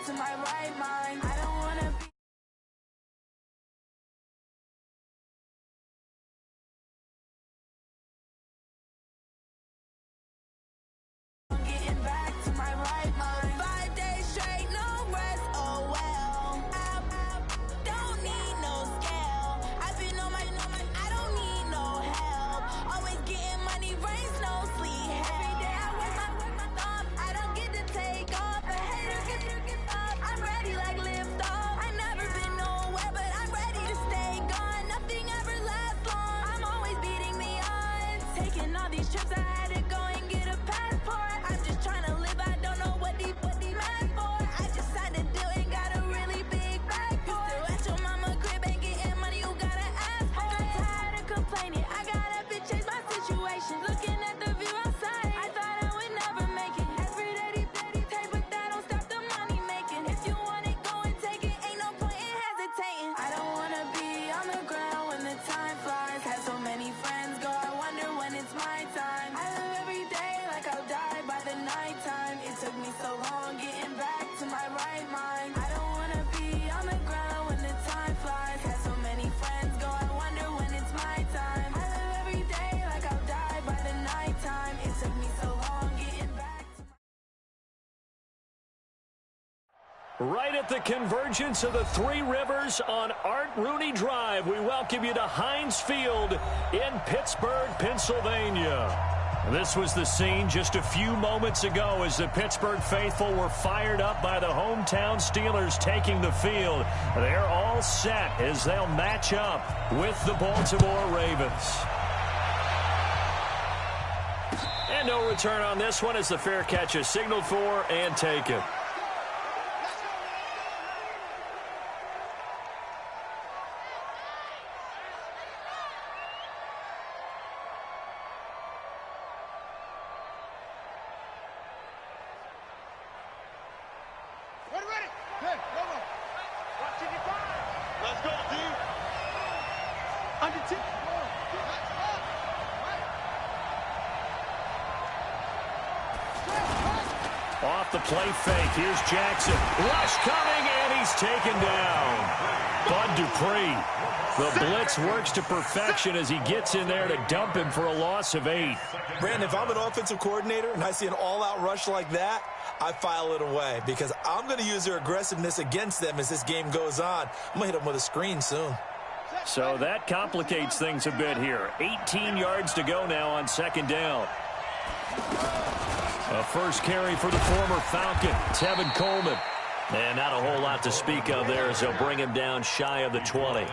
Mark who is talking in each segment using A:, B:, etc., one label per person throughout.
A: to my right mind. I don't wanna be getting back to my right mind. 5 days straight, no rest, oh well. I don't need no scale. I've been on my, I don't need no help. Always getting money, rains, no sleep. Every day I work my thumb. I don't get to take off. A hater gets up. I'm ready like lift off. I never been nowhere, but I'm ready to stay gone. Nothing ever lasts long. I'm always beating the odds. Taking all these trips, I had to go and get a passport. I'm just trying to live. I don't know what the mad for. I just signed a deal and got a really big bag for it. You still at your mama crib and getting money, you gotta ask for it. I'm tired of complaining. I gotta bitch change my situation. Looking at the view outside, I thought I would never make it. Every day, take, but that don't stop the money making. If you want it, go and take it. Ain't no point in hesitating. I don't wanna be on the ground when the time flies. Had so many friends go, I wonder when it's my time. I live every day like I'll die by the nighttime. It took me so long getting back to my right mind. I don't wanna be on the ground when the time flies. Had so many friends go, I wonder when it's my time. I live every day like I'll die by the nighttime. It took me so long getting back to
B: Right at the convergence of the Three Rivers on Art Rooney Drive, we welcome you to Heinz Field in Pittsburgh, Pennsylvania. This was the scene just a few moments ago as the Pittsburgh faithful were fired up by the hometown Steelers taking the field. They're all set as they'll match up with the Baltimore Ravens. And no return on this one as the fair catch is signaled for and taken. Off the play fake. Here's Jackson. Rush coming, and he's taken down. Bud Dupree. The blitz works to perfection as he gets in there to dump him for a loss of 8.
C: Brandon, if I'm an offensive coordinator and I see an all-out rush like that, I file it away because I'm going to use their aggressiveness against them as this game goes on. I'm going to hit them with a screen soon.
B: So that complicates things a bit here. 18 yards to go now on second down. A first carry for the former Falcon, Tevin Coleman. And not a whole lot to speak of there as they'll bring him down shy of the 20.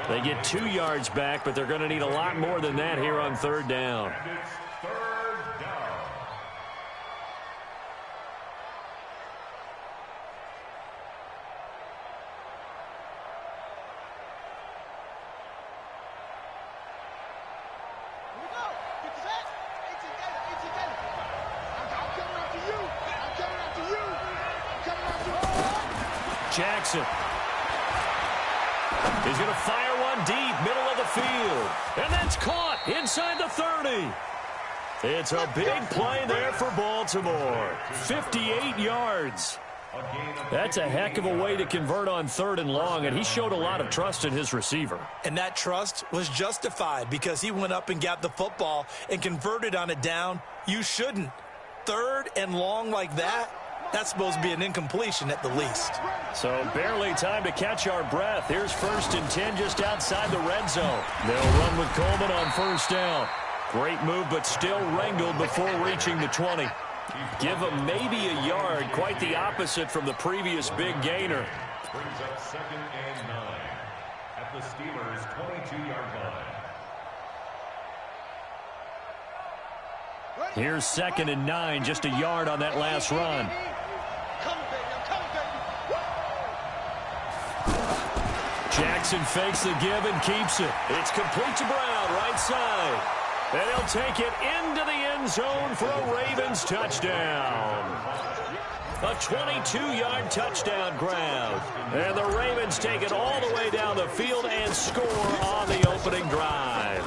B: They get 2 yards back, but they're going to need a lot more than that here on third down. Jackson. He's going to fire one deep, middle of the field. And that's caught inside the 30. It's a big play there for Baltimore. 58 yards. That's a heck of a way to convert on third and long, and he showed a lot of trust in his receiver.
C: And that trust was justified because he went up and got the football and converted on a down. You shouldn't. Third and long like that, that's supposed to be an incompletion at the least.
B: So barely time to catch our breath. Here's 1st and 10 just outside the red zone. They'll run with Coleman on first down. Great move, but still wrangled before reaching the 20. Give him maybe a yard, quite the opposite from the previous big gainer.
D: Brings up 2nd and 9 at the Steelers' 22-yard line.
B: Here's 2nd and 9, just a yard on that last run. Jackson fakes the give and keeps it. It's complete to Brown, right side. And he'll take it into the end zone for a Ravens touchdown. A 22-yard touchdown grab. And the Ravens take it all the way down the field and score on the opening drive.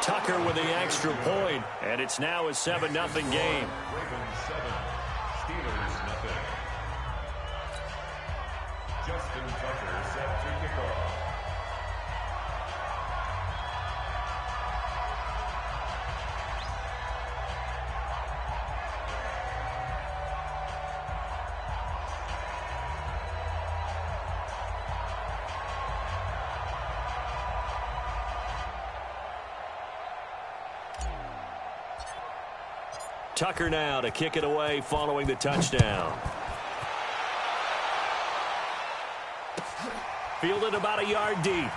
B: Tucker with the extra point, and it's now a 7-0 game.
D: Ravens 7, Steelers 0. Justin Tucker set to kick off.
B: Tucker now to kick it away following the touchdown. Fielded about a yard deep.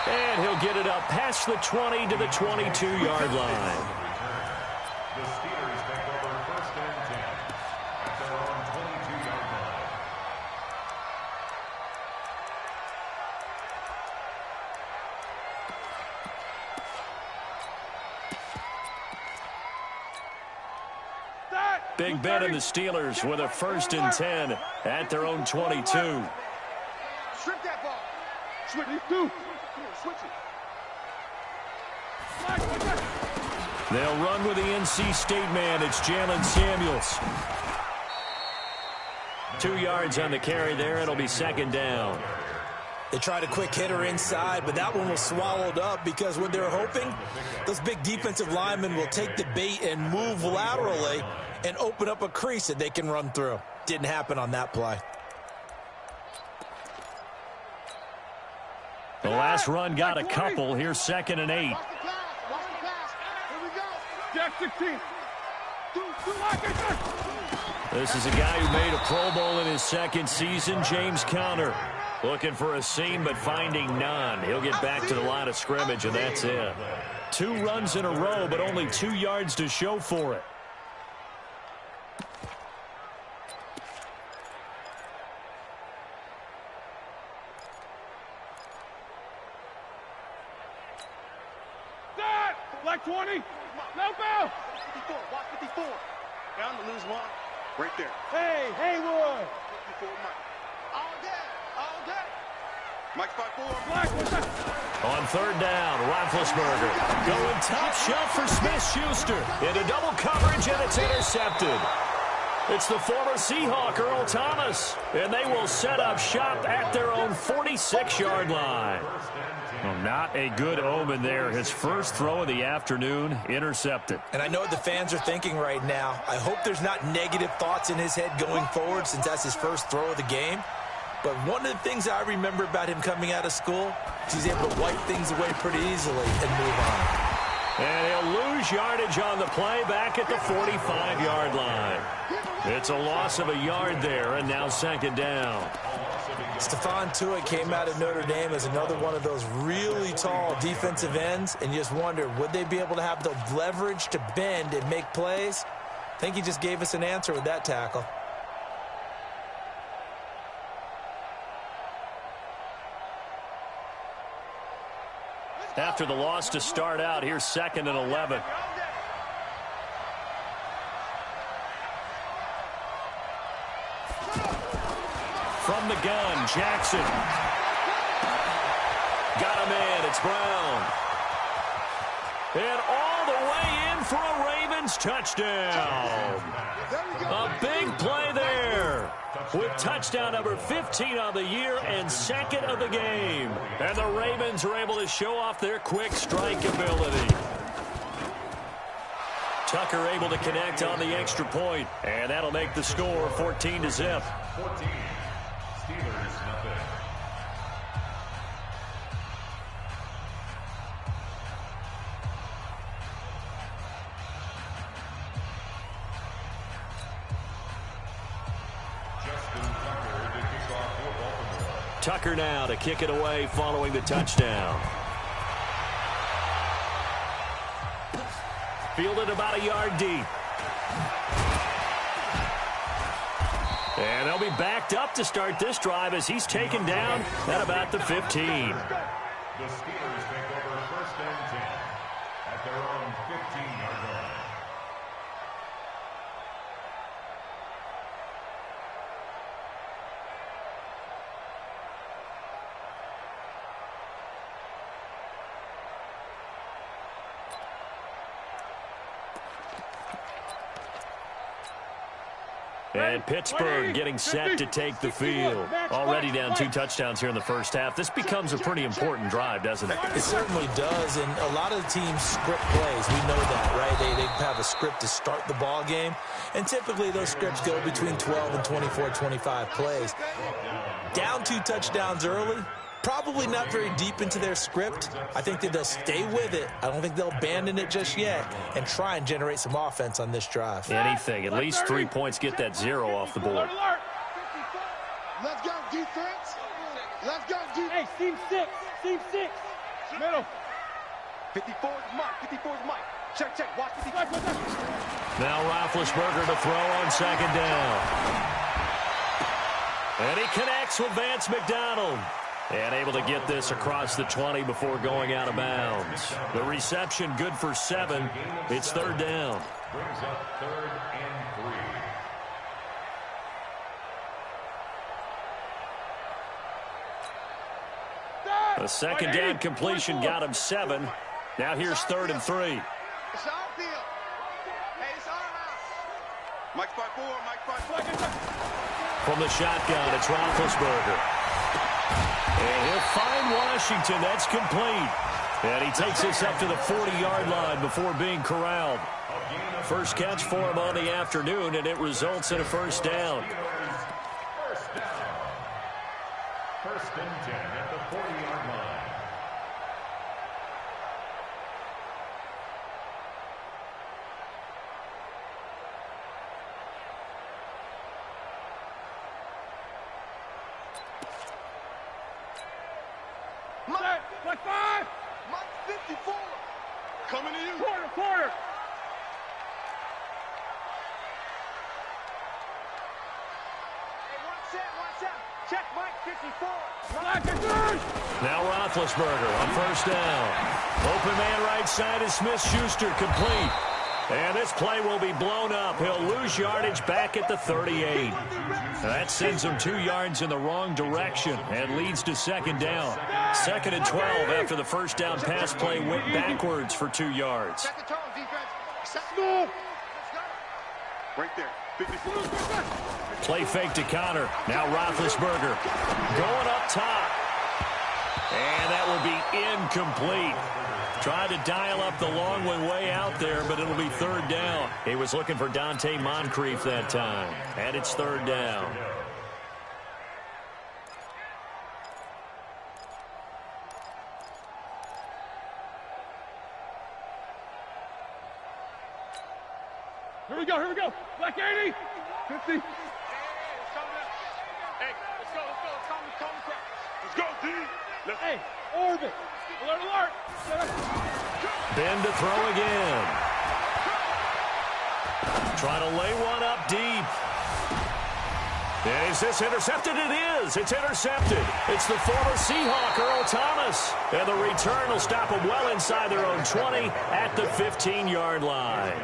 B: And he'll get it up past the 20 to the 22-yard line.
D: The Steelers take over 1st and 10 at their own 22-yard line.
B: Big Ben and the Steelers with a 1st and 10 at their own 22.
E: Strip that ball. Switch it. Switch it.
B: They'll run with the NC State man. It's Jalen Samuels. 2 yards on the carry there. It'll be 2nd down.
C: They tried a quick hitter inside, but that one was swallowed up because what they're hoping, those big defensive linemen will take the bait and move laterally and open up a crease that they can run through. Didn't happen on that play.
B: The last run got a couple. Here's 2nd and 8.
E: Watch the pass. Here we go. Jack 16.
B: This is a guy who made a Pro Bowl in his 2nd season, James Conner. Looking for a seam, but finding none. He'll get back to the line of scrimmage, and that's it. 2 runs in a row, but only 2 yards to show for it.
E: Black 20. No bell. 54. Watch 54. Down to lose one. Right there. Hey, Haywood. 54, Mike. All day. Mike spot 4. Black.
B: On 3rd down, Roethlisberger going top shelf for Smith-Schuster into double coverage, and it's intercepted. It's the former Seahawk, Earl Thomas, and they will set up shop at their own 46-yard line. Well, not a good omen there. His first throw of the afternoon intercepted.
C: And I know what the fans are thinking right now. I hope there's not negative thoughts in his head going forward since that's his first throw of the game. But one of the things I remember about him coming out of school is he's able to wipe things away pretty easily and move on.
B: And he'll lose yardage on the play back at the 45-yard line. It's a loss of a yard there, and now 2nd down.
C: Stephon Tuitt came out of Notre Dame as another one of those really tall defensive ends, and you just wonder, would they be able to have the leverage to bend and make plays? I think he just gave us an answer with that tackle.
B: After the loss to start out, here's 2nd and 11. From the gun, Jackson. Got a man, it's Brown. And all the way in for a Ravens touchdown. A big play there. With touchdown number 15 on the year and 2nd of the game. And the Ravens are able to show off their quick strike ability. Tucker able to connect on the extra point, and that'll make the score 14-0.
D: 14. Steelers nothing.
B: Tucker now to kick it away following the touchdown. Fielded about a yard deep. And they'll be backed up to start this drive as he's taken down at about the 15.
D: The Steelers take over 1st and 10 at their own 15-yard line.
B: And Pittsburgh getting set to take the field. Already down 2 touchdowns here in the first half. This becomes a pretty important drive, doesn't it?
C: It certainly does, and a lot of the teams script plays. We know that, right? They have a script to start the ball game, and typically those scripts go between 12 and 24, 25 plays. Down 2 touchdowns early, probably not very deep into their script. I think that they'll stay with it. I don't think they'll abandon it just yet and try and generate some offense on this drive.
B: Anything. At least 3 points, get that 0 off the board.
E: Let's go, defense. Let's go, defense.
F: Hey, team 6. Team 6. Middle.
E: 54 is Mike. 54 is Mike. Check, check. Watch 55.
B: Now Roethlisberger to throw on 2nd down. And he connects with Vance McDonald. And able to get this across the 20 before going out of bounds. The reception good for 7. It's 3rd down.
D: Brings up 3rd and 3.
B: A 2nd down completion got him 7. Now here's 3rd and 3.
E: It's our field. Hey, it's our house. Mike's by 4. Mike's by 4.
B: From the shotgun, it's Roethlisberger. And he'll find Washington. That's complete. And he takes this up to the 40-yard line before being corralled. First catch for him on the afternoon, and it results in a 1st down.
D: 1st and 10 at the 40-yard line.
F: Mike 5.
E: Mike 54. Coming to you.
F: Quarter.
E: Hey, watch out. Check Mike 54.
B: Now Roethlisberger on 1st down. Open man right side is Smith-Schuster, complete. And this play will be blown up. He'll lose yardage back at the 38. That sends him 2 yards in the wrong direction and leads to 2nd down. 2nd and 12 after the 1st down pass play went backwards for 2 yards.
E: Set the tone, defense. Set the tone. Right there. 54.
B: Play fake to Connor. Now Roethlisberger going up top. And that will be incomplete. Tried to dial up the long one way out there, but it'll be 3rd down. He was looking for Dante Moncrief that time. And it's 3rd down.
F: Here we go. Black 80. 50.
E: Hey, let's go. Let's go, D.
F: Hey, orbit. Alert.
B: Ben to throw again. Trying to lay one up deep. Is this intercepted? It is. It's intercepted. It's the former Seahawk, Earl Thomas. And the return will stop them well inside their own 20 at the 15-yard line.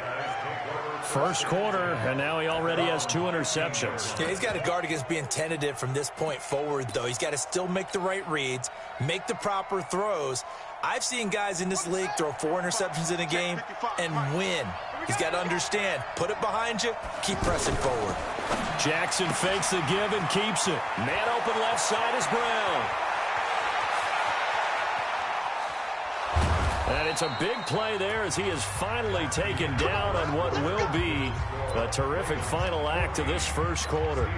B: First quarter, and now he already has 2 interceptions.
C: Yeah, he's got to guard against being tentative from this point forward, though. He's got to still make the right reads, make the proper throws. I've seen guys in this league throw 4 interceptions in a game and win. He's got to understand, put it behind you, keep pressing forward.
B: Jackson fakes the give and keeps it. Man open left side is Brown. And it's a big play there as he is finally taken down on what will be a terrific final act of this first quarter.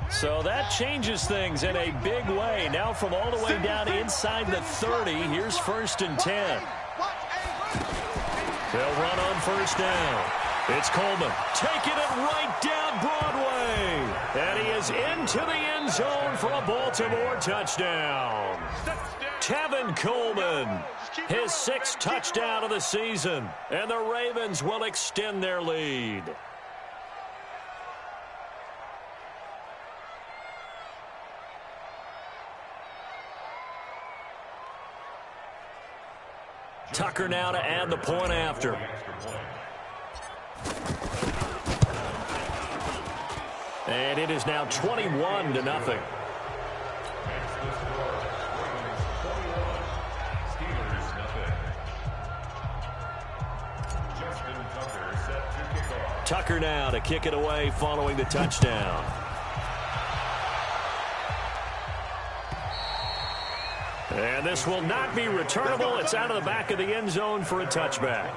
B: So that changes things in a big way. Now from all the way down inside the 30, here's 1st and 10. They'll run on 1st down. It's Coleman taking it right down Broadway. And he is into the end zone for a Baltimore touchdown. Tevin Coleman, his 6th touchdown of the season. And the Ravens will extend their lead. Tucker now to add the point after. And it is now 21-0. Tucker now to kick it away following the touchdown. And this will not be returnable. It's out of the back of the end zone for a touchback.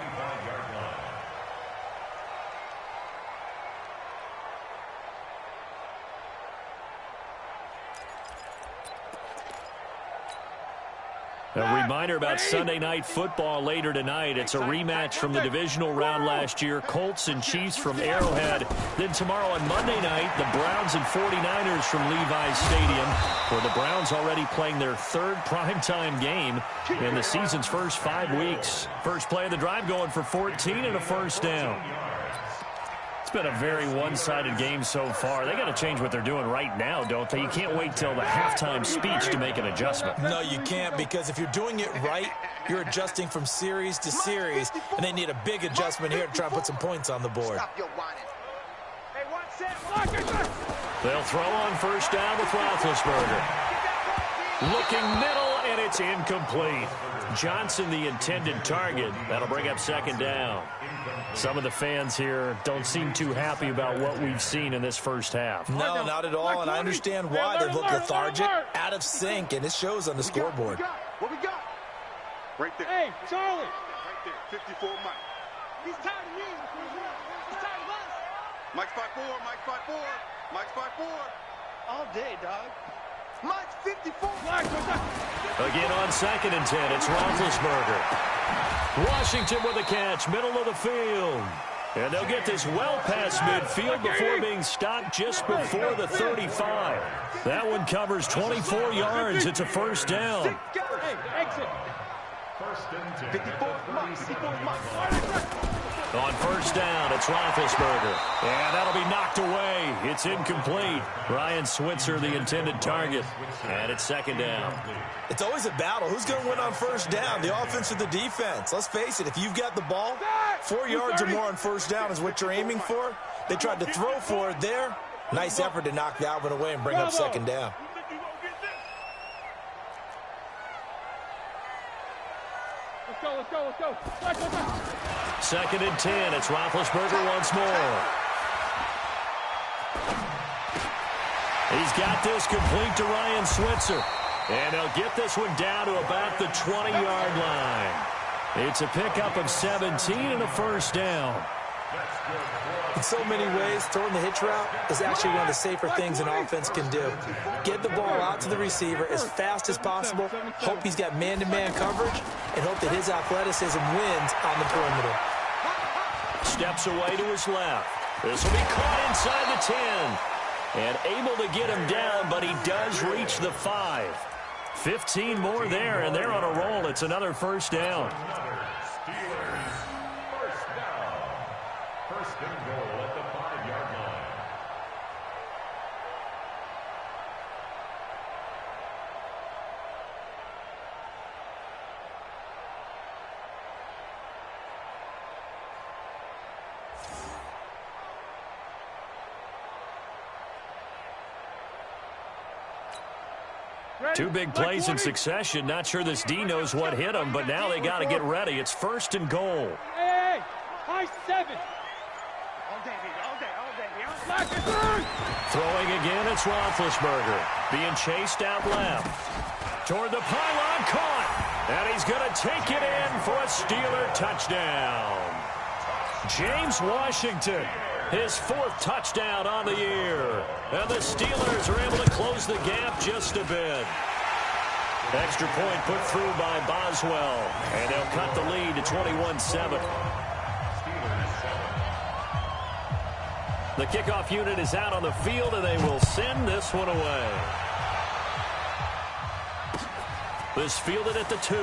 B: A reminder about Sunday Night Football later tonight. It's a rematch from the divisional round last year. Colts and Chiefs from Arrowhead. Then tomorrow on Monday night, the Browns and 49ers from Levi's Stadium, where the Browns already playing their third primetime game in the season's first 5 weeks. First play of the drive going for 14 and a first down. It's been a very one-sided game so far. They got to change what they're doing right now, don't they? You can't wait till the halftime speech to make an adjustment.
C: No, you can't, because if you're doing it right, you're adjusting from series to series, and they need a big adjustment here to try and put some points on the board.
B: They'll throw on first down with Roethlisberger. Looking middle, and it's incomplete. Johnson, the intended target. That'll bring up second down. Some of the fans here don't seem too happy about what we've seen in this first half.
C: No, not at all, and I understand why. They look lethargic, out of sync, and it shows on the scoreboard.
E: What we got? Right there.
F: Hey, Charlie.
E: Right there. 54 Mike.
F: He's tired of you. He's tired of us.
E: Mike's 5'4", Mike's 5'4", Mike's 5'4".
F: All day, dog. Mike's 54.
B: Again on 2nd and 10, it's Roethlisberger. Washington with a catch, middle of the field. And they'll get this well past midfield before being stopped just before the 35. That one covers 24 yards. It's a first down.
F: Exit.
D: First and 10.
E: 54
B: On first down, it's Roethlisberger. And that'll be knocked away. It's incomplete. Ryan Switzer, the intended target. And it's second down.
C: It's always a battle. Who's going to win on first down, the offense or the defense? Let's face it, if you've got the ball, 4 yards or more on first down is what you're aiming for. They tried to throw for it there. Nice effort to knock that one away and bring up second down.
F: Let's go.
B: Second and 10. It's Roethlisberger once more. He's got this complete to Ryan Switzer. And they'll get this one down to about the 20-yard line. It's a pickup of 17 and a first down.
C: In so many ways, throwing the hitch route is actually one of the safer things an offense can do. Get the ball out to the receiver as fast as possible, hope he's got man-to-man coverage, and hope that his athleticism wins on the perimeter.
B: Steps away to his left. This will be caught inside the 10. And able to get him down, but he does reach the 5. 15 more there, and they're on a roll. It's another first down.
D: Steelers, first down. First and goal at the 5-yard line.
B: Two big plays in succession. Not sure this D knows what hit him, but now they got to get ready. It's first and goal.
F: Hey, high 7. All day, baby.
B: Throwing again, it's Roethlisberger. Being chased out left. Toward the pylon, caught. And he's going to take it in for a Steeler touchdown. James Washington, his 4th touchdown on the year. And the Steelers are able to close the gap just a bit. Extra point put through by Boswell. And they'll cut the lead to 21-7. The kickoff unit is out on the field, and they will send this one away. This fielded at the 2.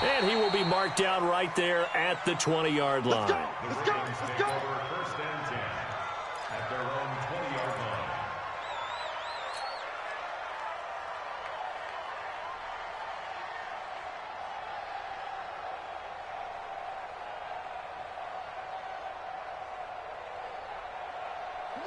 B: And he will be marked down right there at the 20-yard line.
E: Let's go.
D: First and 10 at their own 20-yard line.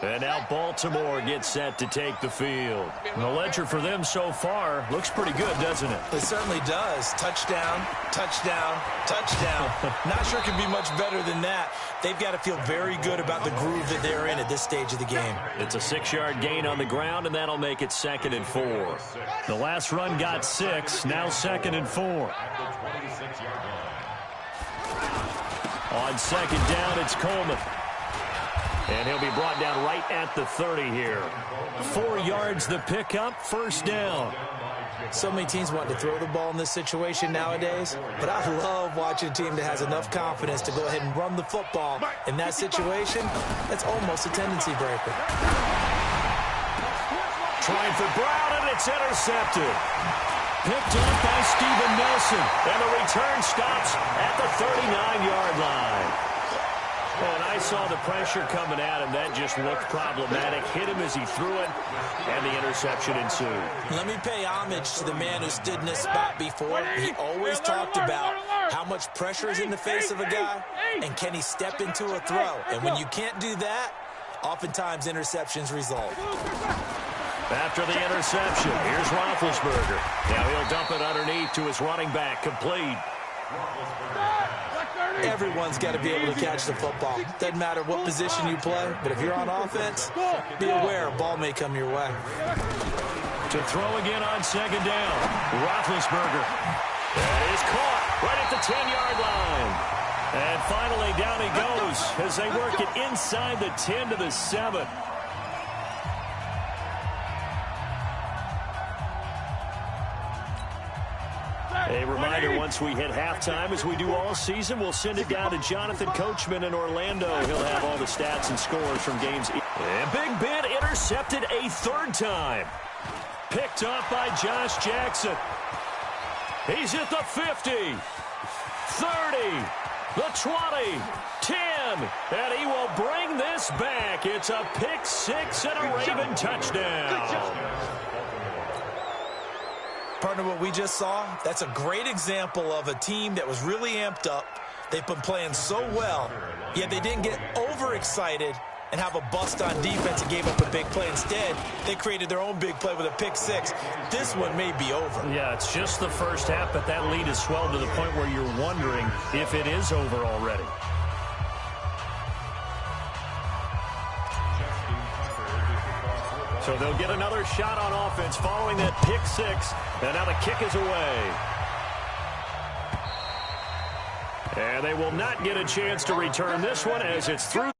B: And now Baltimore gets set to take the field. And the ledger for them so far looks pretty good, doesn't it?
C: It certainly does. Touchdown, touchdown, touchdown. Not sure it can be much better than that. They've got to feel very good about the groove that they're in at this stage of the game.
B: It's a 6-yard gain on the ground, and that'll make it 2nd and 4. The last run got 6, now 2nd and 4. On 2nd down, it's Coleman. And he'll be brought down right at the 30 here. 4 yards the pickup, 1st down.
C: So many teams want to throw the ball in this situation nowadays, but I love watching a team that has enough confidence to go ahead and run the football. In that situation, that's almost a tendency breaker.
B: Trying for Brown, and it's intercepted. Picked up by Steven Nelson, and the return stops at the 39-yard line. And I saw the pressure coming at him. That just looked problematic. Hit him as he threw it, and the interception ensued.
C: Let me pay homage to the man who stood in this spot before. He always talked about how much pressure is in the face of a guy, and can he step into a throw. And when you can't do that, oftentimes interceptions result.
B: After the interception, here's Roethlisberger. Now he'll dump it underneath to his running back, complete.
C: Everyone's got to be able to catch the football. Doesn't matter what position you play, but if you're on offense, be aware a ball may come your way.
B: To throw again on 2nd down, Roethlisberger. That is caught right at the 10-yard line. And finally, down he goes as they work it inside the 10 to the 7. A reminder, once we hit halftime, as we do all season, we'll send it down to Jonathan Coachman in Orlando. He'll have all the stats and scores from games. And Big Ben intercepted a 3rd time. Picked up by Josh Jackson. He's at the 50, 30, the 20, 10, and he will bring this back. It's a pick-6 and a Raven touchdown.
C: Partner, what we just saw, that's a great example of a team that was really amped up. They've been playing so well, yet they didn't get overexcited and have a bust on defense and gave up a big play. Instead, they created their own big play with a pick-6. This one may be over.
B: Yeah, it's just the first half, but that lead has swelled to the point where you're wondering if it is over already. So they'll get another shot on offense following that pick-6, and now the kick is away. And they will not get a chance to return this one as it's through.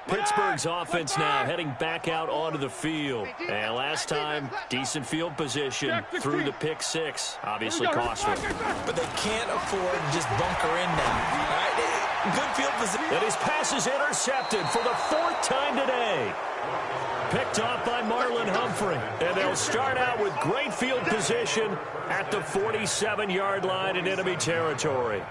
B: Pittsburgh's offense now heading back out onto the field. And last time, decent field position through the pick-6. Obviously costly.
C: But they can't afford to just bunker in now. All right? Good field position.
B: And his pass is intercepted for the 4th time today. Picked off by Marlon Humphrey. And they'll start out with great field position at the 47-yard line in enemy territory.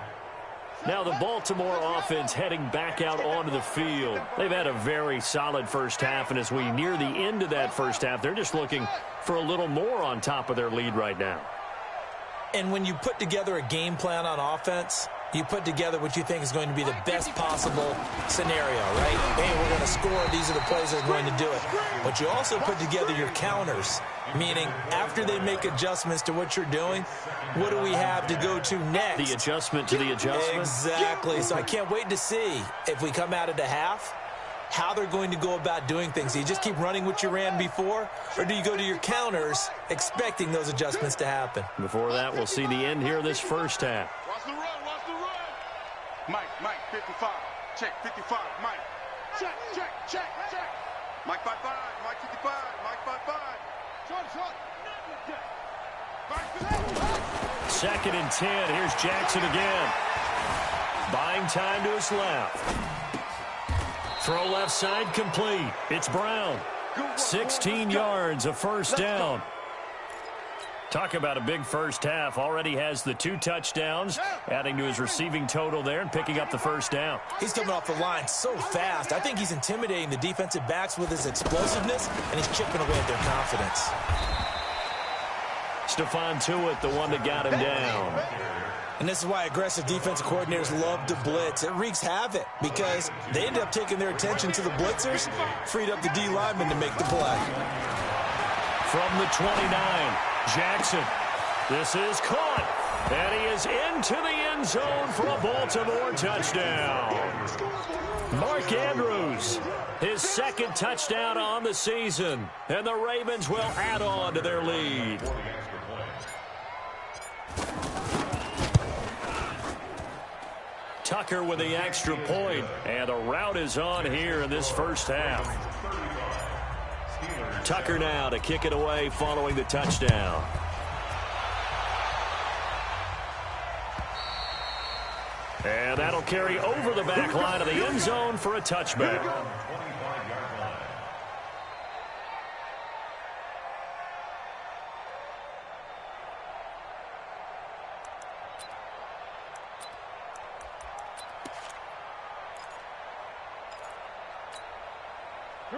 B: Now the Baltimore offense heading back out onto the field. They've had a very solid first half, and as we near the end of that first half, they're just looking for a little more on top of their lead right now.
C: And when you put together a game plan on offense, you put together what you think is going to be the best possible scenario, right? Hey, we're going to score. These are the plays that are going to do it. But you also put together your counters, meaning after they make adjustments to what you're doing, what do we have to go to next?
B: The adjustment to the adjustment?
C: Exactly. So I can't wait to see if we come out of the half, how they're going to go about doing things. Do you just keep running what you ran before, or do you go to your counters expecting those adjustments to happen?
B: Before that, we'll see the end here of this first half.
E: Watch the run, watch the run. Mike, 55. Check, 55, Mike. Check. Mike 55, Mike 55, Mike 55. Short.
B: 2nd and 10. Here's Jackson again. Buying time to his left. Throw left side complete. It's Brown. 16 yards, a 1st down. Talk about a big first half. Already has the 2 touchdowns, adding to his receiving total there and picking up the 1st down.
C: He's coming off the line so fast. I think he's intimidating the defensive backs with his explosiveness, and he's chipping away at their confidence.
B: Stephon Tuitt, the one that got him down.
C: And this is why aggressive defensive coordinators love to blitz. It wreaks havoc because they ended up taking their attention to the blitzers, freed up the D lineman to make the play.
B: From the 29, Jackson. This is caught. And he is into the end zone for a Baltimore touchdown. Mark Andrews, his second touchdown on the season. And the Ravens will add on to their lead. Tucker with the extra point. And the route is on here in this first half. Tucker now to kick it away following the touchdown. And that'll carry over the back line of the end zone for a touchback.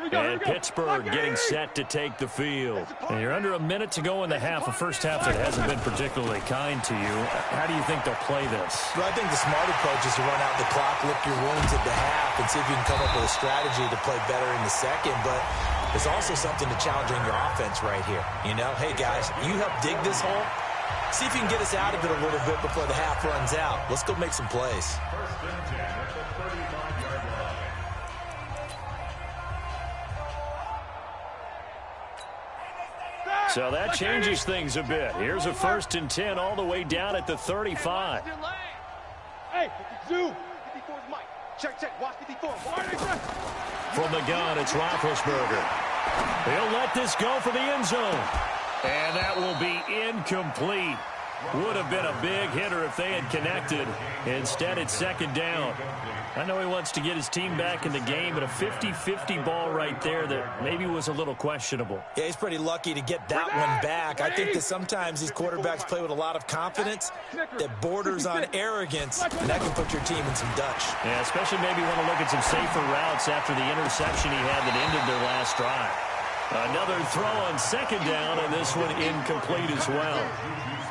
B: And Pittsburgh getting set to take the field.
F: And you're under a minute to go in the half, a first half that hasn't been particularly kind to you. How do you think they'll play this?
C: Well, I think the smart approach is to run out the clock, lick your wounds at the half, and see if you can come up with a strategy to play better in the second. But there's also something to challenging your offense right here. You know, hey, guys, you help dig this hole. See if you can get us out of it a little bit before the half runs out. Let's go make some plays.
D: First and 10 at the 35-yard line.
B: So that changes things a bit. Here's a first and 10 all the way down at the 35.
F: Hey, Zoo.
E: Check, watch 54.
B: From the gun, it's Roethlisberger. He'll let this go for the end zone. And that will be incomplete. Would have been a big hitter if they had connected. Instead, it's second down. I know he wants to get his team back in the game, but a 50-50 ball right there that maybe was a little questionable.
C: Yeah, he's pretty lucky to get that one back. I think that sometimes these quarterbacks play with a lot of confidence that borders on arrogance, and that can put your team in some Dutch.
B: Yeah, especially maybe want to look at some safer routes after the interception he had that ended their last drive. Another throw on second down, and this one incomplete as well.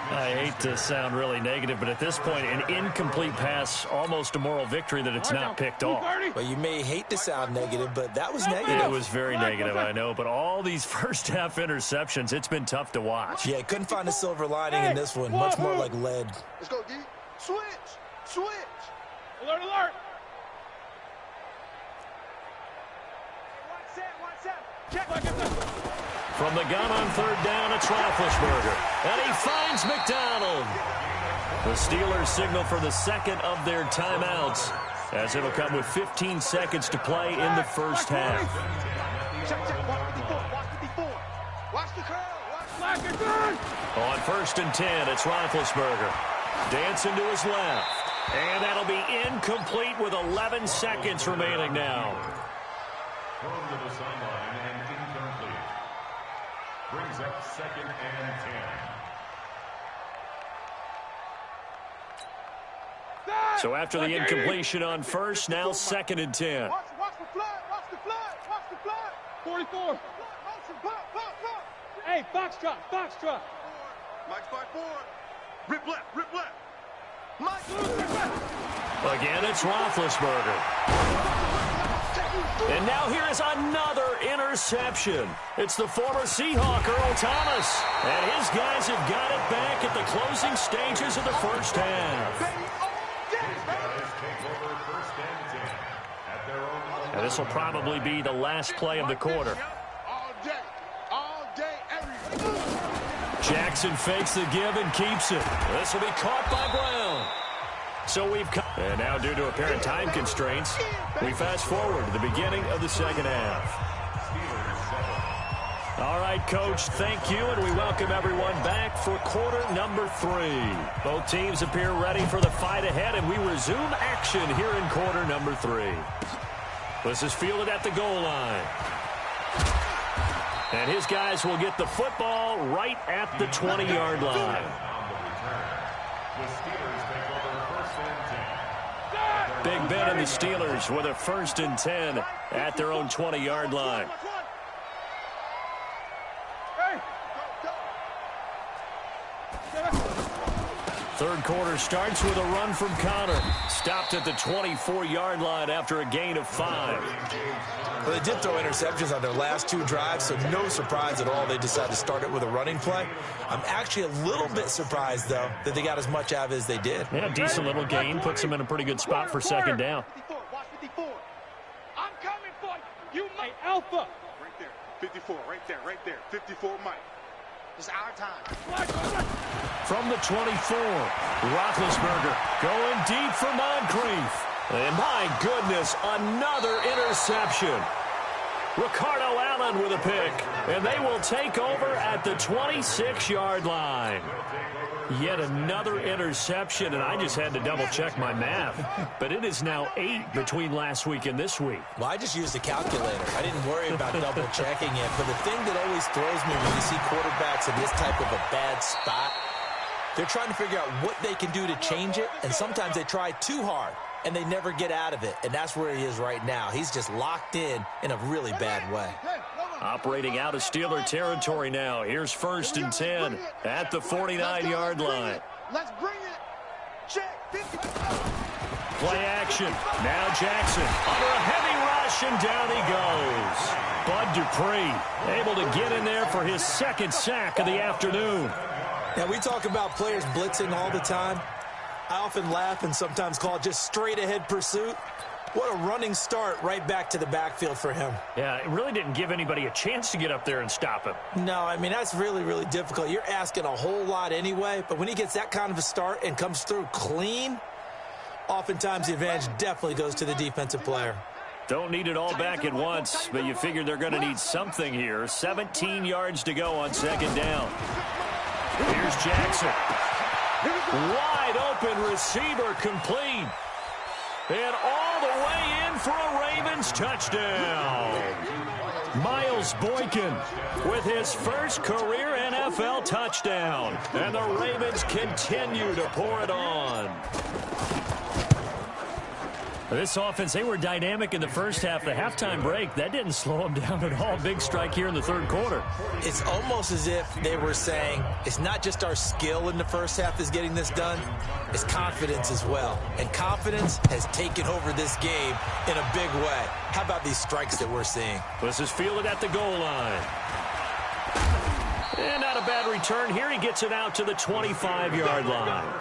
B: I hate to sound really negative, but at this point, an incomplete pass, almost a moral victory that it's not picked off.
C: Well, you may hate to sound negative, but that was negative.
B: It was very negative, I know, but all these first-half interceptions, it's been tough to watch.
C: Yeah, couldn't find a silver lining in this one. Much more like lead.
E: Let's go, D. Switch.
F: Alert, alert.
B: From the gun on third down, it's Roethlisberger. And he finds McDonald. The Steelers signal for the second of their timeouts, as it'll come with 15 seconds to play in the first half.
E: Check, watch 54. Watch the curl.
B: On first and 10, it's Roethlisberger. Dancing to his left. And that'll be incomplete with 11 seconds remaining now.
D: Thrown to the sideline and incomplete. Brings up second and 10.
B: So after the incompletion on first, now second and 10.
E: Watch the flood.
F: 44.
E: Motion,
F: Hey, Foxtrot.
E: Mike spot forward. Rip left. Mike,
B: Again, it's Roethlisberger. And now here is another interception. It's the former Seahawk, Earl Thomas. And his guys have got it back at the closing stages of the first half. And this will probably be the last play of the quarter.
E: All day, every day.
B: Jackson fakes the give and keeps it. This will be caught by Brown. So we've come. And now, due to apparent time constraints, we fast forward to the beginning of the second half. All right, Coach, thank you, and we welcome everyone back for quarter number 3. Both teams appear ready for the fight ahead, and we resume action here in quarter number 3. This is fielded at the goal line. And his guys will get the football right at the 20-yard line. Big Ben and the Steelers with a first and 10 at their own 20-yard line. Third quarter starts with a run from Connor. Stopped at the 24-yard line after a gain of 5.
C: Well, they did throw interceptions on their last 2 drives, so no surprise at all they decided to start it with a running play. I'm actually a little bit surprised, though, that they got as much out of it as they did.
F: Yeah, decent little gain. Puts them in a pretty good spot for second down.
E: 54, watch 54. I'm coming for you. You Mike Alpha. Right there. 54, right there. 54, Mike. It's our time.
B: From the 24, Roethlisberger going deep for Moncrief. And my goodness, another interception. Ricardo Allen with a pick. And they will take over at the 26-yard line. Yet another interception, and I just had to double-check my math. But it is now 8 between last week and this week.
C: Well, I just used a calculator. I didn't worry about double-checking it. But the thing that always throws me when you see quarterbacks in this type of a bad spot, they're trying to figure out what they can do to change it, and sometimes they try too hard, and they never get out of it. And that's where he is right now. He's just locked in a really bad way.
B: Operating out of Steeler territory now. Here's 1st and 10 at the 49-yard line.
E: Let's bring it. Check. 50.
B: Play action. Now Jackson under a heavy rush, and down he goes. Bud Dupree able to get in there for his 2nd sack of the afternoon.
C: Now, we talk about players blitzing all the time. I often laugh and sometimes call it just straight-ahead pursuit. What a running start right back to the backfield for him.
F: Yeah, it really didn't give anybody a chance to get up there and stop him.
C: No, I mean, that's really, really difficult. You're asking a whole lot anyway, but when he gets that kind of a start and comes through clean, oftentimes the advantage definitely goes to the defensive player.
B: Don't need it all back at once, but you figure they're going to need something here. 17 yards to go on 2nd down. Here's Jackson. Wide open receiver complete. And all the way in for a Ravens touchdown. Miles Boykin with his first career NFL touchdown. And the Ravens continue to pour it on.
F: This offense, they were dynamic in the first half. The halftime break, that didn't slow them down at all. Big strike here in the 3rd quarter.
C: It's almost as if they were saying, it's not just our skill in the first half that's getting this done, it's confidence as well. And confidence has taken over this game in a big way. How about these strikes that we're seeing?
B: This is fielded at the goal line. And not a bad return here. He gets it out to the 25-yard line.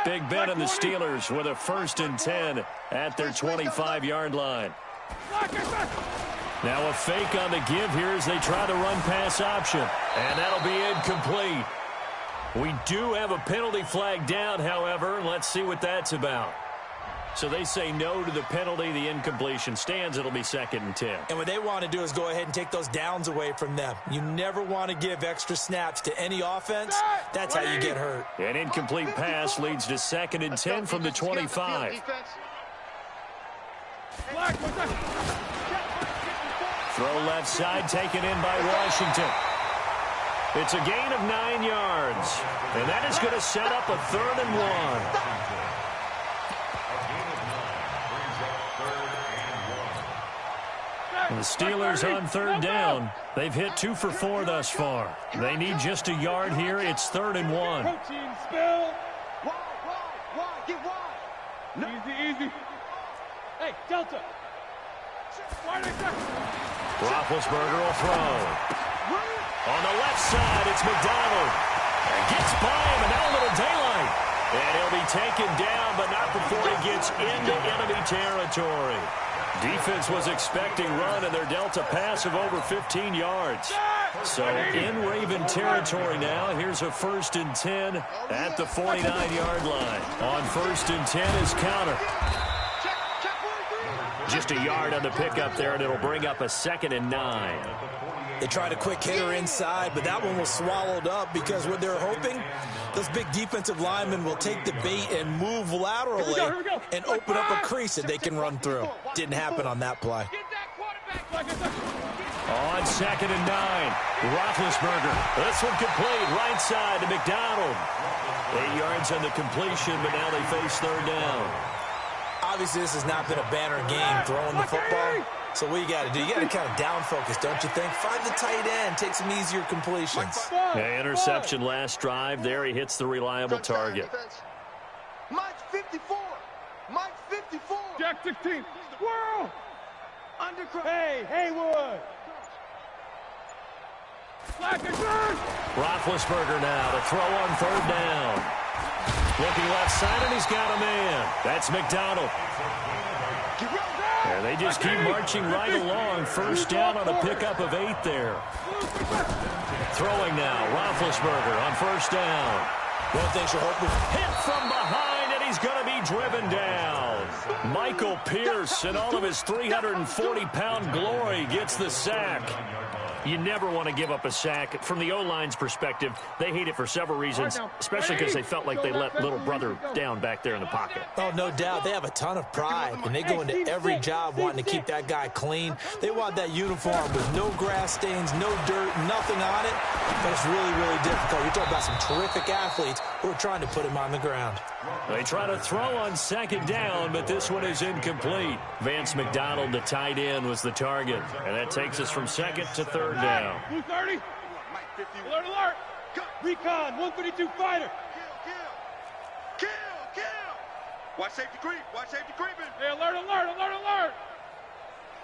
B: Big Ben and the Steelers with a 1st and 10 at their 25-yard line. Now a fake on the give here as they try to run pass option. And that'll be incomplete. We do have a penalty flag down, however. Let's see what that's about. So they say no to the penalty. The incompletion stands. It'll be 2nd and 10.
C: And what they want to do is go ahead and take those downs away from them. You never want to give extra snaps to any offense. That's how you get hurt.
B: An incomplete pass leads to 2nd and 10 from the 25. Throw left side, taken in by Washington. It's a gain of 9 yards. And that is going to set up a 3rd and 1. The Steelers on 3rd down. They've hit 2 for 4 thus far. They need just a yard here. It's 3rd and 1.
E: Get wide. Easy. Hey, Delta.
B: Roethlisberger will throw. On the left side, it's McDonald. Gets by him, and now a little daylight. And he'll be taken down, but not before he gets into enemy territory. Defense was expecting run, and their Delta pass of over 15 yards. So in Raven territory now. Here's a 1st and 10 at the 49-yard line. On 1st and 10 is Connor. Just a yard on the pickup there, and it'll bring up a 2nd and 9.
C: They tried a quick hitter inside, but that one was swallowed up because what they're hoping, those big defensive linemen will take the bait and move laterally and open up a crease that they can run through. Didn't happen on that play.
B: On 2nd and 9, Roethlisberger. This one complete, right side to McDonald. 8 yards on the completion, but now they face 3rd down.
C: Obviously, this has not been a banner game throwing the football, So what you got to do, you got to kind of down focus, don't you think? Find the tight end, take some easier completions.
F: Yeah, interception last drive. There he hits the reliable target.
E: Mike's 54. Mike's 54.
G: Jack 16. Squirrel. Hey, Haywood.
F: Roethlisberger now to throw on third down. Looking left side, and he's got a man. That's McDonald. And they just keep marching right along. First down on a pickup of 8 there. Throwing now, Roethlisberger on first down.
C: One thing you're hoping.
F: Hit from behind, and he's going to be driven down. Michael Pierce, in all of his 340-pound glory, gets the sack. You never want to give up a sack. From the O-line's perspective, they hate it for several reasons, especially because they felt like they let little brother down back there in the pocket.
C: Oh, no doubt. They have a ton of pride, and they go into every job wanting to keep that guy clean. They want that uniform with no grass stains, no dirt, nothing on it. But it's really, really difficult. You're talking about some terrific athletes who are trying to put him on the ground.
F: They try to throw on second down, but this one is incomplete. Vance McDonald, the tight end, was the target. And that takes us from second to third down.
G: 230. Alert, alert. Recon, 132 fighter.
E: Kill. Watch safety creep. Watch safety creeping.
G: Hey, alert, alert, alert, alert.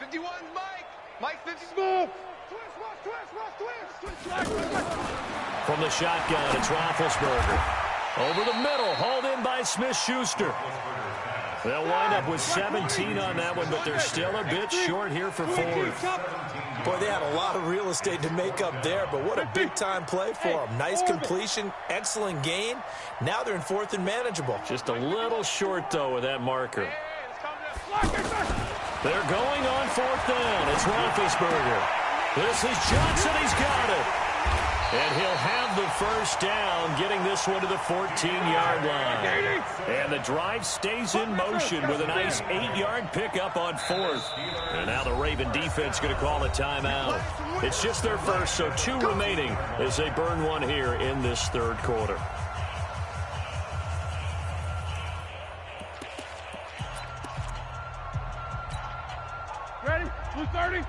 E: 51's Mike. Mike's 50.
G: Move.
E: Twist.
F: From the shotgun, it's Roethlisberger. Over the middle, hauled in by Smith-Schuster. They'll wind up with 17 on that one, but they're still a bit short here for fourth.
C: Boy, they had a lot of real estate to make up there, but what a big-time play for them. Nice completion, excellent gain. Now they're in fourth and manageable.
F: Just a little short, though, with that marker. They're going on fourth down. It's Roethlisberger. This is Johnson. He's got it. And he'll have the first down, getting this one to the 14-yard line. And the drive stays in motion with a nice 8-yard pickup on fourth. And now the Raven defense going to call a timeout. It's just their first, so 2 remaining as they burn one here in this third quarter.
G: Ready? 230.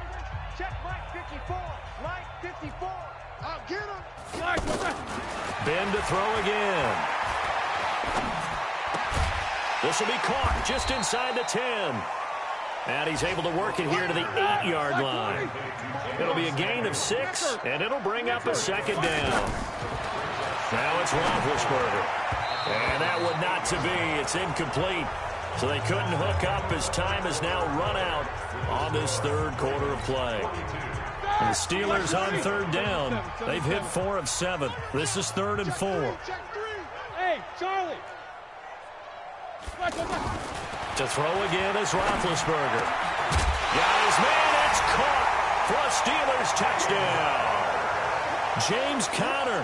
E: Check Mike 54. Mike 54. I'll get him.
F: Ben to throw again. This will be caught just inside the 10. And he's able to work it here to the 8-yard line. It'll be a gain of 6, and it'll bring up a second down. Now it's Roethlisberger. And that would not to be. It's incomplete. So they couldn't hook up as time has now run out on this third quarter of play. And the Steelers on third down. They've hit 4 of 7. This is 3rd and 4.
G: Hey, Charlie.
F: To throw again is Roethlisberger. Got his man. That's caught for a Steelers touchdown. James Conner,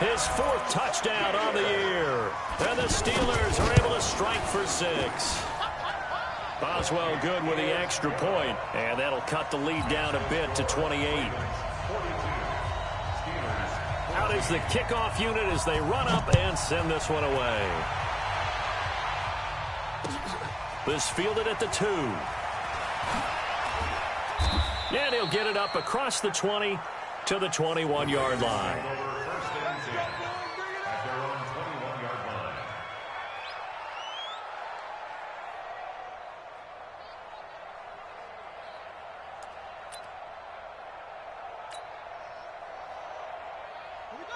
F: his 4th touchdown on the year. And the Steelers are able to strike for 6. Boswell good with the extra point, and that'll cut the lead down a bit to 28. Out is the kickoff unit as they run up and send this one away. This fielded at the 2. And he'll get it up across the 20 to the 21-yard line.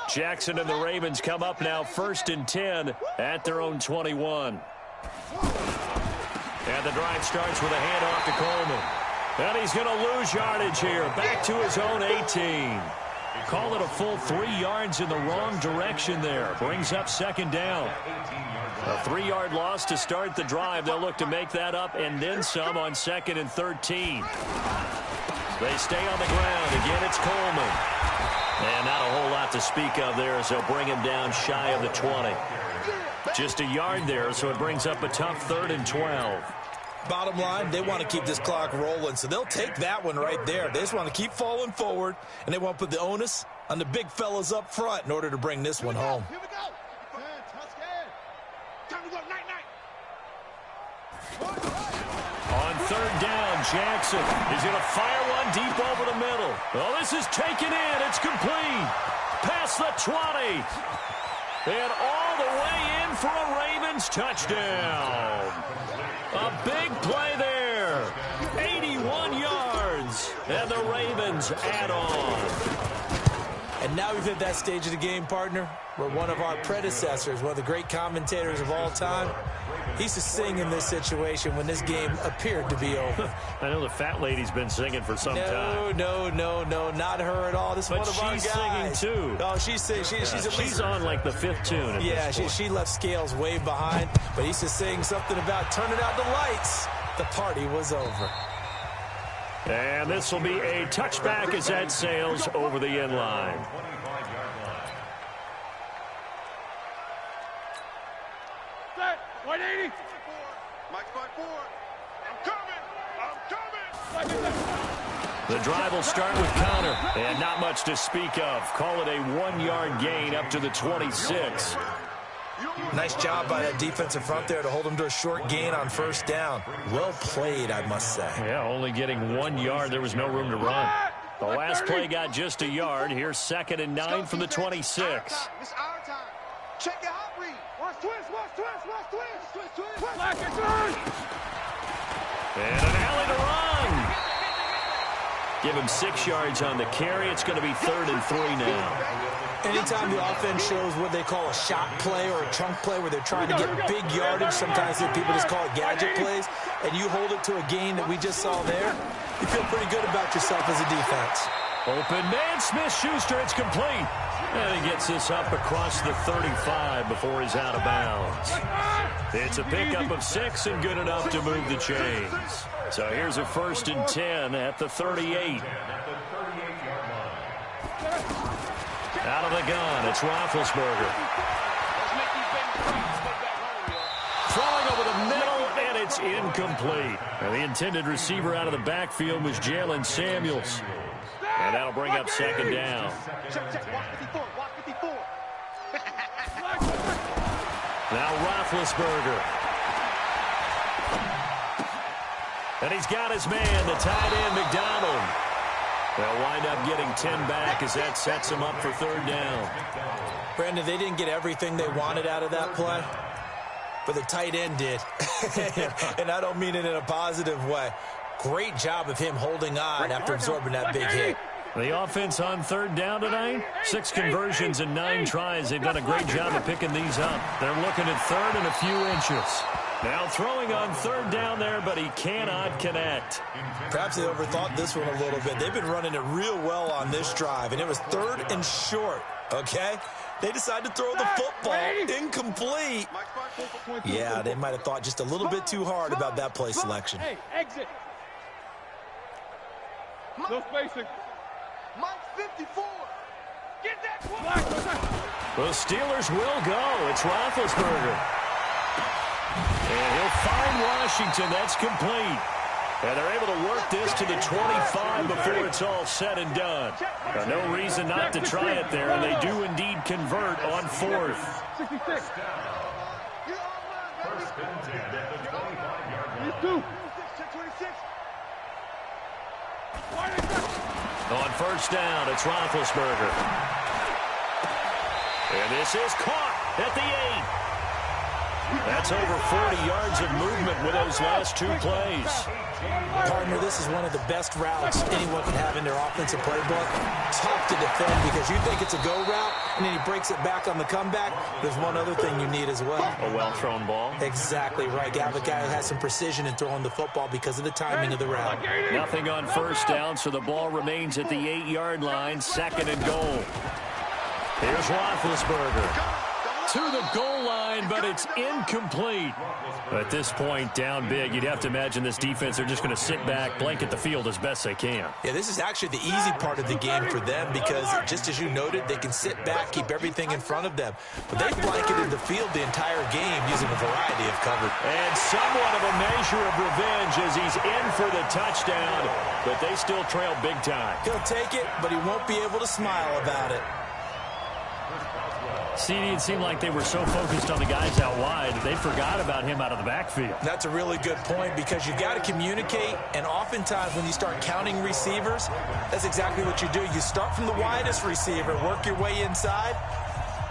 F: Jackson and the Ravens come up now 1st and 10 at their own 21. And the drive starts with a handoff to Coleman. And he's going to lose yardage here. Back to his own 18. Call it a full 3 yards in the wrong direction there. Brings up second down. A 3-yard loss to start the drive. They'll look to make that up and then some on 2nd and 13. They stay on the ground. Again, it's Coleman. And not a whole lot to speak of there as they'll bring him down shy of the 20. Just a yard there, so it brings up a tough 3rd and 12.
C: Bottom line, they want to keep this clock rolling, so they'll take that one right there. They just want to keep falling forward, and they want to put the onus on the big fellas up front in order to bring this one home.
E: Here we go. Time to go night-night.
F: On 3rd down, Jackson. He's going to fire one deep over the middle. Oh, this is taken in. It's complete. Past the 20. And all the way in for a Ravens touchdown. A big play there. 81 yards. And the Ravens add on.
C: And now we've hit that stage of the game, partner, where one of our predecessors, one of the great commentators of all time, he used to sing in this situation when this game appeared to be over.
F: I know the fat lady's been singing for some time.
C: No, not her at all. This is one of our guys.
F: But she's singing, too.
C: Oh, she's at least
F: on, like, the 5th tune.
C: Yeah, she left Scales way behind, but he used to sing something about turning out the lights. The party was over.
F: And this will be a touchback as that sails over the end line.
G: Set. 180.
E: Mike 5-4. I'm coming.
F: The drive will start with Connor. And not much to speak of. Call it a 1-yard gain up to the 26.
C: Nice job by that defensive front there to hold him to a short gain on first down. Well played, I must say.
F: Yeah, only getting 1 yard. There was no room to run. The last play got just a yard. Here's 2nd and 9 from the 26.
E: It's our time. Check your hot read. Watch twist.
G: Black and turn.
F: And an alley to run. Give him 6 yards on the carry. It's going to be 3rd and 3 now.
C: Anytime the offense shows what they call a shot play or a chunk play where they're trying to get big yardage, sometimes people just call it gadget plays, and you hold it to a gain that we just saw there, you feel pretty good about yourself as a defense.
F: Open man, Smith-Schuster, it's complete. And he gets this up across the 35 before he's out of bounds. It's a pickup of 6 and good enough to move the chains. So here's a 1st and 10 at the 38. Out of the gun, it's Roethlisberger. Throwing over the middle, and it's incomplete. And the intended receiver out of the backfield was Jalen Samuels. And that'll bring up 2nd down.
E: Watch 54.
F: Now Roethlisberger. And he's got his man, the tight end, McDonald. They'll wind up getting 10 back as that sets them up for 3rd down.
C: Brandon, they didn't get everything they wanted out of that play, but the tight end did. And I don't mean it in a positive way. Great job of him holding on after absorbing that big hit.
F: The offense on 3rd down tonight, 6 conversions and 9 tries. They've done a great job of picking these up. They're looking at 3rd and a few inches. Now throwing on 3rd down there, but he cannot connect.
C: Perhaps they overthought this one a little bit. They've been running it real well on this drive, and it was 3rd and short, okay? They decided to throw the football incomplete. Yeah, they might have thought just a little bit too hard about that play selection.
G: Hey, exit. No spacing.
E: Mike 54. Get that
G: Black.
F: The Steelers will go. It's Roethlisberger. And he'll find Washington. That's complete. And they're able to work this to the 25 before it's all said and done. No reason not to try it there, and they do indeed convert on 4th.
G: 66.
F: On 1st down, it's Roethlisberger. And this is caught at the 8. That's over 40 yards of movement with those last 2 plays.
C: Partner, this is one of the best routes anyone could have in their offensive playbook. Tough to defend because you think it's a go route, and then he breaks it back on the comeback. There's one other thing you need as well.
F: A well-thrown ball.
C: Exactly right. You have a guy who has some precision in throwing the football because of the timing of the route.
F: Nothing on 1st down, so the ball remains at the 8-yard line, 2nd and goal. Here's Roethlisberger. To the goal line, but it's incomplete. At this point, down big, you'd have to imagine this defense, they're just going to sit back, blanket the field as best they can.
C: Yeah, this is actually the easy part of the game for them because, just as you noted, they can sit back, keep everything in front of them. But they blanketed the field the entire game using a variety of cover.
F: And somewhat of a measure of revenge as he's in for the touchdown, but they still trail big time.
C: He'll take it, but he won't be able to smile about it.
F: CD, it seemed like they were so focused on the guys out wide that they forgot about him out of the backfield.
C: That's a really good point because you've got to communicate, and oftentimes when you start counting receivers, that's exactly what you do. You start from the widest receiver, work your way inside.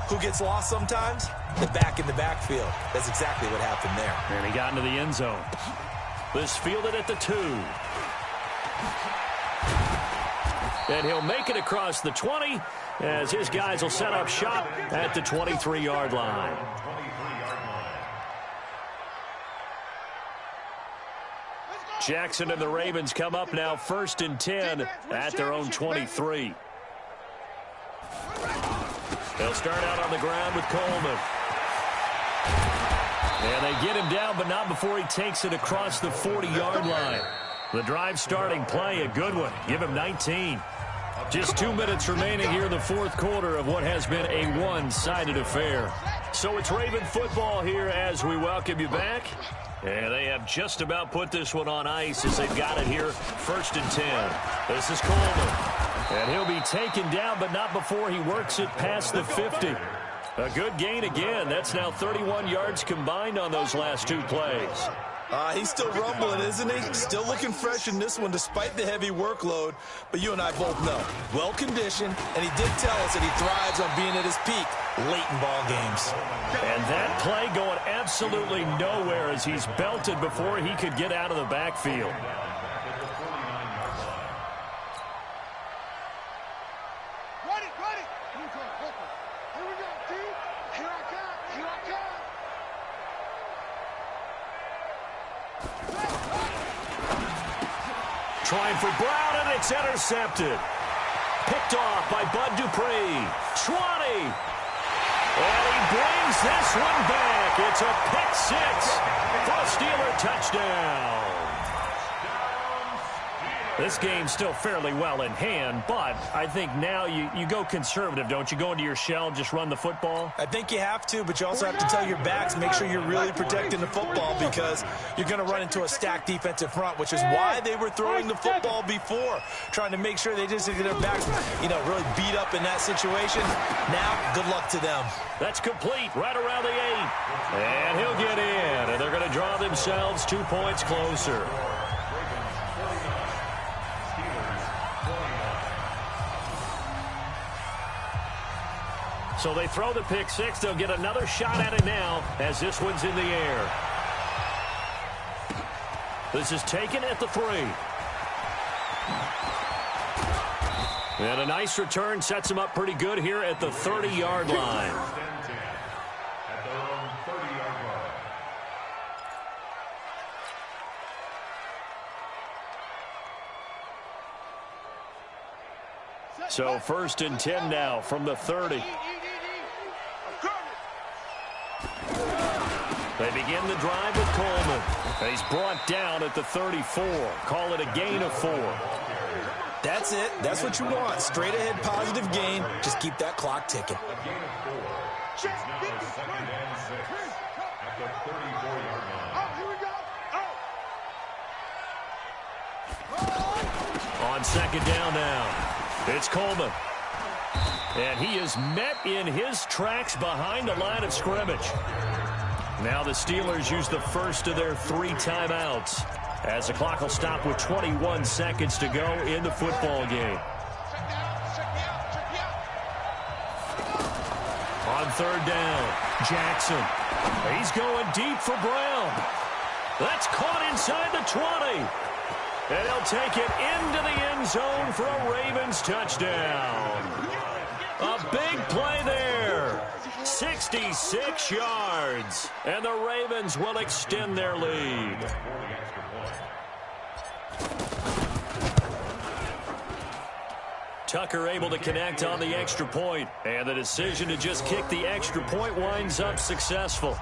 C: Who gets lost sometimes? The back in the backfield. That's exactly what happened there.
F: And he got into the end zone. This fielded at the 2. And he'll make it across the 20 as his guys will set up shop at the 23-yard line. Jackson and the Ravens come up now 1st and 10 at their own 23. They'll start out on the ground with Coleman. And they get him down, but not before he takes it across the 40-yard line. The drive starting play, a good one. Give him 19. Just 2 minutes remaining here in the 4th quarter of what has been a one-sided affair. So it's Raven football here as we welcome you back. And they have just about put this one on ice as they've got it here 1st and 10. This is Coleman. And he'll be taken down, but not before he works it past the 50. A good gain again. That's now 31 yards combined on those last 2 plays.
C: He's still rumbling, isn't he? Still looking fresh in this one despite the heavy workload. But you and I both know, well-conditioned, and he did tell us that he thrives on being at his peak late in ball games.
F: And that play going absolutely nowhere as he's belted before he could get out of the backfield. Trying for Brown, and it's intercepted. Picked off by Bud Dupree. 20. And he brings this one back. It's a pick 6 for a Steeler touchdown. This game's still fairly well in hand, but I think now you go conservative, don't you? Go into your shell, just run the football?
C: I think you have to, but you also have to tell your backs, make sure you're really protecting the football because you're going to run into a stacked defensive front, which is why they were throwing the football before, trying to make sure they just get their backs, really beat up in that situation. Now, good luck to them.
F: That's complete right around the 8. And he'll get in, and they're going to draw themselves 2 points closer. So they throw the pick 6. They'll get another shot at it now as this one's in the air. This is taken at the 3. And a nice return sets him up pretty good here at the 30-yard line. So 1st and 10 now from the 30. They begin the drive with Coleman. He's brought down at the 34. Call it a gain of 4.
C: That's it. That's what you want. Straight ahead positive gain. Just keep that clock ticking.
F: On 2nd down now. It's Coleman. And he is met in his tracks behind the line of scrimmage. Now the Steelers use the first of their 3 timeouts as the clock will stop with 21 seconds to go in the football game. On 3rd down, Jackson. He's going deep for Brown. That's caught inside the 20. And he'll take it into the end zone for a Ravens touchdown. A big play there. 66 yards. And the Ravens will extend their lead. Tucker able to connect on the extra point. And the decision to just kick the extra point winds up successful.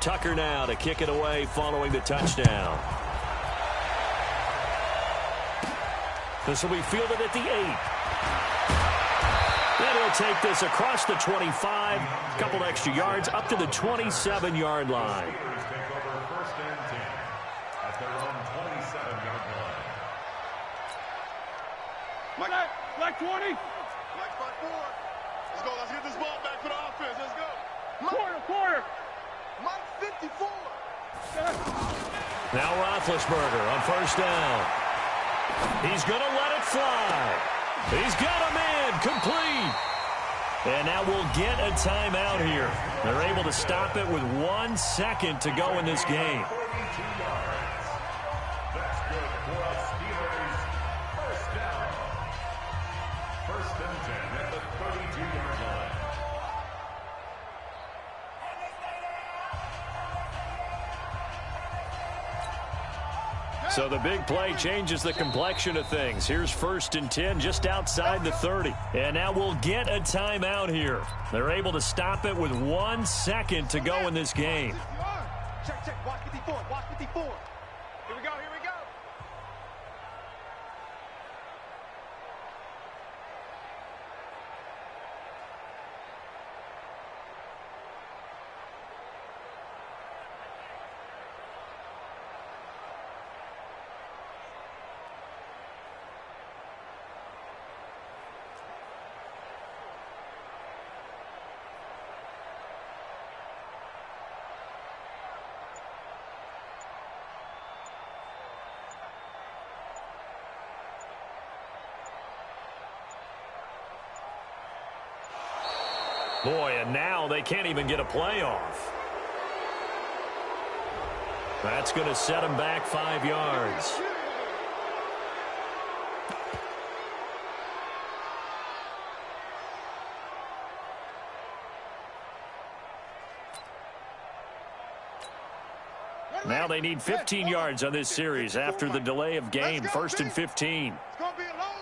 F: Tucker now to kick it away following the touchdown. This will be fielded at the 8. Then he'll take this across the 25, a couple extra yards, up to the 27-yard line.
E: Mike.
G: Like 20.
E: Mike, spot 4. Let's go. Let's get this ball back for the offense. Let's go.
G: Quarter.
E: Mike 54.
F: Now Roethlisberger on first down. He's going to let it fly. He's got him in. Complete. And now we'll get a timeout here. They're able to stop it with 1 second to go in this game.
D: 42 yards. That's good for a Steelers first down. First and 10 at the 32-yard line.
F: So the big play changes the complexion of things. Here's first and 10 just outside the 30. And now we'll get a timeout here. They're able to stop it with 1 second to go in this game.
E: Check. Watch 54. Watch 54. Here we go.
F: Boy, and now they can't even get a playoff. That's going to set them back 5 yards. Now they need 15 yards on this series after the delay of game. First and 15.
E: It's going to be a long